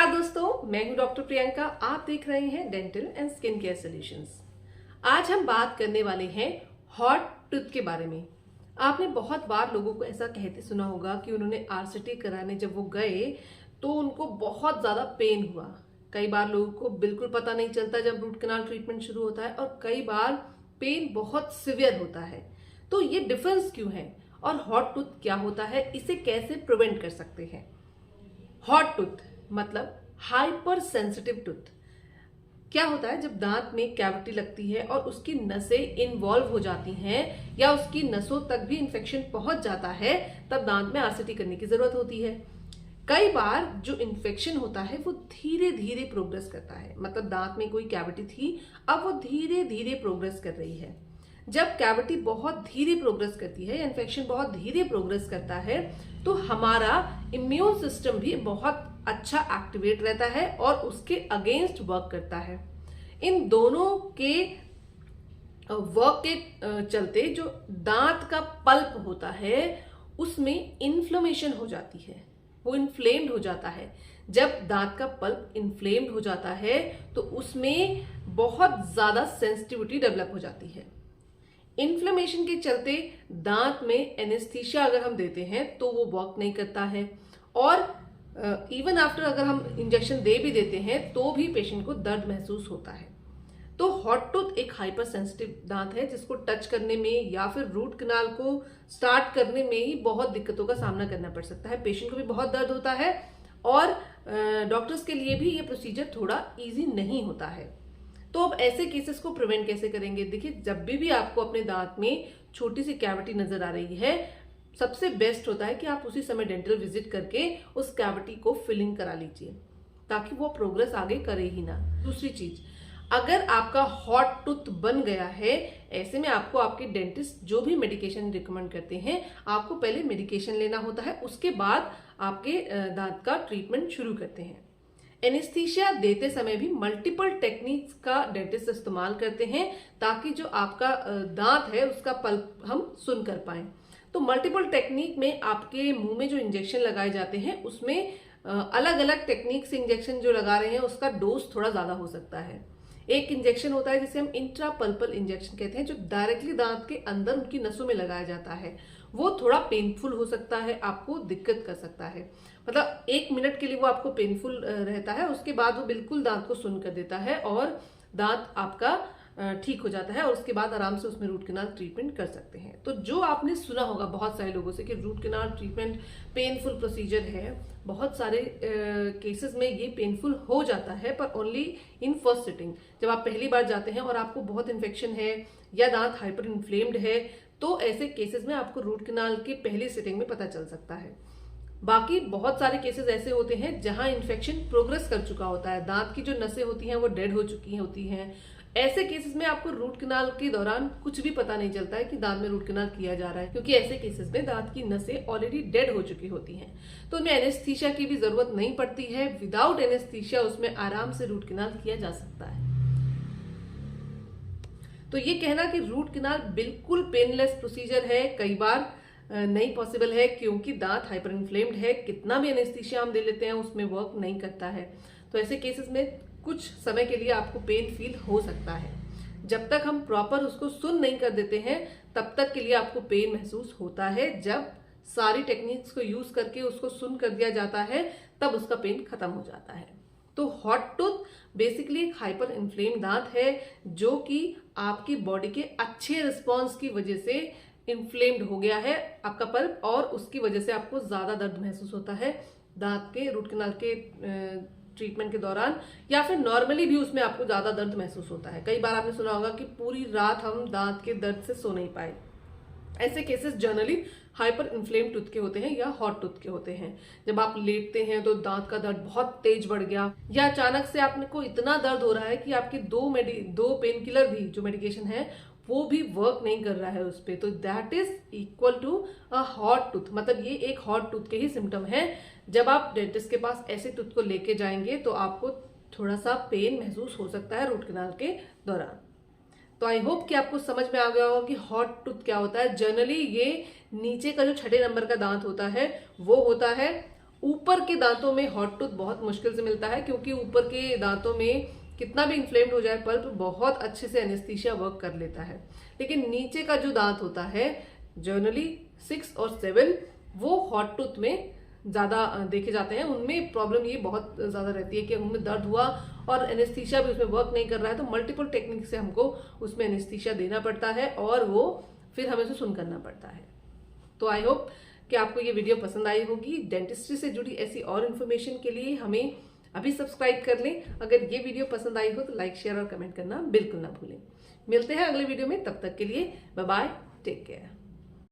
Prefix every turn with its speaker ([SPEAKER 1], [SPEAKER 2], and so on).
[SPEAKER 1] नमस्कार दोस्तों, मैं हूं डॉक्टर प्रियंका। आप देख रहे हैं dental and skin care solutions. आज हम बात करने वाले हैं हॉट टूथ के बारे में। आपने बहुत बार लोगों को ऐसा कहते सुना होगा कि उन्होंने आरसीटी कराने जब वो गए तो उनको बहुत ज्यादा पेन हुआ। कई बार लोगों को बिल्कुल पता नहीं चलता जब रूट कैनाल ट्रीटमेंट शुरू होता है, और कई बार पेन बहुत सिवियर होता है। तो ये डिफरेंस क्यों है और हॉट टूथ क्या होता है, इसे कैसे प्रिवेंट कर सकते हैं। हॉट टूथ मतलब हाइपर सेंसिटिव टूथ। क्या होता है, जब दांत में कैविटी लगती है और उसकी नसें इन्वॉल्व हो जाती हैं या उसकी नसों तक भी इंफेक्शन पहुंच जाता है, तब दांत में आरसीटी करने की जरूरत होती है। कई बार जो इन्फेक्शन होता है वो धीरे धीरे प्रोग्रेस करता है। मतलब दांत में कोई कैविटी थी, अब वो धीरे धीरे प्रोग्रेस कर रही है। जब कैविटी बहुत धीरे प्रोग्रेस करती है या इन्फेक्शन बहुत धीरे प्रोग्रेस करता है, तो हमारा इम्यून सिस्टम भी बहुत अच्छा एक्टिवेट रहता है और उसके अगेंस्ट वर्क करता है। इन दोनों के वर्क के चलते जो दांत का पल्प होता है उसमें इन्फ्लेमेशन हो जाती है, वो इन्फ्लेम्ड हो जाता है। जब दांत का पल्प इन्फ्लेम्ड हो जाता है तो उसमें बहुत ज्यादा सेंसिटिविटी डेवलप हो जाती है। इन्फ्लेमेशन के चलते दांत में एनेस्थीसिया अगर हम देते हैं तो वो वर्क नहीं करता है, और इवन आफ्टर अगर हम इंजेक्शन दे भी देते हैं तो भी पेशेंट को दर्द महसूस होता है। तो हॉट टूथ एक हाइपर सेंसिटिव दांत है जिसको टच करने में या फिर रूट कैनाल को स्टार्ट करने में ही बहुत दिक्कतों का सामना करना पड़ सकता है। पेशेंट को भी बहुत दर्द होता है और डॉक्टर्स के लिए भी ये प्रोसीजर थोड़ा इजी नहीं होता है। तो अब ऐसे केसेस को प्रिवेंट कैसे करेंगे। देखिए, जब भी आपको अपने दांत में छोटी सी कैविटी नजर आ रही है, सबसे बेस्ट होता है कि आप उसी समय डेंटल विजिट करके उस कैविटी को फिलिंग करा लीजिए, ताकि वो प्रोग्रेस आगे करे ही ना। दूसरी चीज, अगर आपका हॉट टूथ बन गया है, ऐसे में आपको आपके डेंटिस्ट जो भी मेडिकेशन रिकमेंड करते हैं, आपको पहले मेडिकेशन लेना होता है, उसके बाद आपके दांत का ट्रीटमेंट शुरू करते हैं। एनेस्थीसिया देते समय भी मल्टीपल टेक्निक्स का डेंटिस्ट इस्तेमाल करते हैं ताकि जो आपका दांत है उसका पल्प हम सुन कर पाए। तो मल्टीपल टेक्निक में आपके मुंह में जो इंजेक्शन लगाए जाते हैं उसमें अलग अलग टेक्निक से इंजेक्शन जो लगा रहे हैं उसका डोज थोड़ा ज्यादा हो सकता है। एक इंजेक्शन होता है जिसे हम इंट्रापल्पल इंजेक्शन कहते हैं, जो डायरेक्टली दांत के अंदर उनकी नसों में लगाया जाता है। वो थोड़ा पेनफुल हो सकता है, आपको दिक्कत कर सकता है। मतलब 1 मिनट के लिए वो आपको पेनफुल रहता है, उसके बाद वो बिल्कुल दांत को सुन कर देता है और दांत आपका ठीक हो जाता है, और उसके बाद आराम से उसमें रूट कैनाल ट्रीटमेंट कर सकते हैं। तो जो आपने सुना होगा बहुत सारे लोगों से कि root canal treatment painful procedure है, बहुत सारे केसेस में ये पेनफुल हो जाता है, पर ओनली इन फर्स्ट सिटिंग। जब आप पहली बार जाते हैं और आपको बहुत इन्फेक्शन है या दांत हाइपर इन्फ्लेम्ड है, तो ऐसे केसेस में आपको रूट कैनाल की पहली सिटिंग में पता चल सकता है। बाकी बहुत सारे केसेस ऐसे होते हैं जहां इन्फेक्शन प्रोग्रेस कर चुका होता है, दांत की जो नसें होती हैं वो डेड हो चुकी होती हैं। ऐसे केसेस में आपको रूट कैनाल के दौरान कुछ भी पता नहीं चलता है कि दांत में रूट कैनाल किया जा रहा है, क्योंकि ऐसे केसेस में दांत की नसें ऑलरेडी डेड हो चुकी होती हैं। तो उनमें एनेस्थीसिया की भी जरूरत नहीं पड़ती है। विदाउट एनेस्थीसिया उसमें आराम से रूट कैनाल किया जा सकता है। तो ये कहना कि रूट कैनाल बिल्कुल पेनलेस प्रोसीजर है कई बार नहीं पॉसिबल है, क्योंकि दांत हाइपर इन्फ्लेम्ड है। कितना भी एनेस्थीसिया हम दे लेते हैं उसमें वर्क नहीं करता है। तो ऐसे केसेस में कुछ समय के लिए आपको पेन फील हो सकता है। जब तक हम प्रॉपर उसको सुन नहीं कर देते हैं तब तक के लिए आपको पेन महसूस होता है। जब सारी टेक्निक्स को यूज करके उसको सुन कर दिया जाता है तब उसका पेन खत्म हो जाता है। तो हॉट टूथ बेसिकली एक हाइपर इन्फ्लेम दांत है जो कि आपकी बॉडी के अच्छे रिस्पॉन्स की वजह से इन्फ्लेम्ड हो गया है आपका पल्प, और उसकी वजह से आपको ज्यादा दर्द महसूस होता है दांत के रूट कैनाल के ट्रीटमेंट के दौरान, या फिर नॉर्मली भी उसमें आपको ज्यादा दर्द महसूस होता है। कई बार आपने सुना होगा कि पूरी रात हम दांत के दर्द से सो नहीं पाए। ऐसे cases generally hyper inflame tooth के होते हैं या हॉट टूथ के होते हैं। जब आप लेटते हैं तो दांत का दर्द बहुत तेज बढ़ गया, या अचानक से आपको इतना दर्द हो रहा है कि आपके दो पेन किलर भी जो मेडिकेशन है वो भी वर्क नहीं कर रहा है उस पर, तो that is equal to a hot tooth. मतलब ये एक हॉट टूथ के ही सिम्टम है। जब आप डेंटिस्ट के पास ऐसे टूथ को लेके जाएंगे तो आपको थोड़ा सा पेन महसूस हो सकता है रूट कैनाल के दौरान। तो आई होप कि आपको समझ में आ गया होगा कि हॉट टूथ क्या होता है। जनरली ये नीचे का जो 6 नंबर का दांत होता है वो होता है, ऊपर के दांतों में हॉट टूथ बहुत मुश्किल से मिलता है, क्योंकि ऊपर के दांतों में कितना भी इन्फ्लेम्ड हो जाए पल्प बहुत अच्छे से एनेस्थीसिया वर्क कर लेता है। लेकिन नीचे का जो दांत होता है जनरली 6 और 7 वो हॉट टूथ में ज्यादा देखे जाते हैं। उनमें प्रॉब्लम ये बहुत ज्यादा रहती है कि उनमें दर्द हुआ और एनेस्थीसिया भी उसमें वर्क नहीं कर रहा है, तो मल्टीपल टेक्निक से हमको उसमें एनेस्थीसिया देना पड़ता है और वो फिर हमें उसे सुन करना पड़ता है। तो आई होप कि आपको ये वीडियो पसंद आई होगी। डेंटिस्ट्री से जुड़ी ऐसी और इन्फॉर्मेशन के लिए हमें अभी सब्सक्राइब कर लें। अगर ये वीडियो पसंद आई हो तो लाइक, शेयर और कमेंट करना बिल्कुल ना भूलें। मिलते हैं अगले वीडियो में, तब तक के लिए बाय बाय, टेक केयर।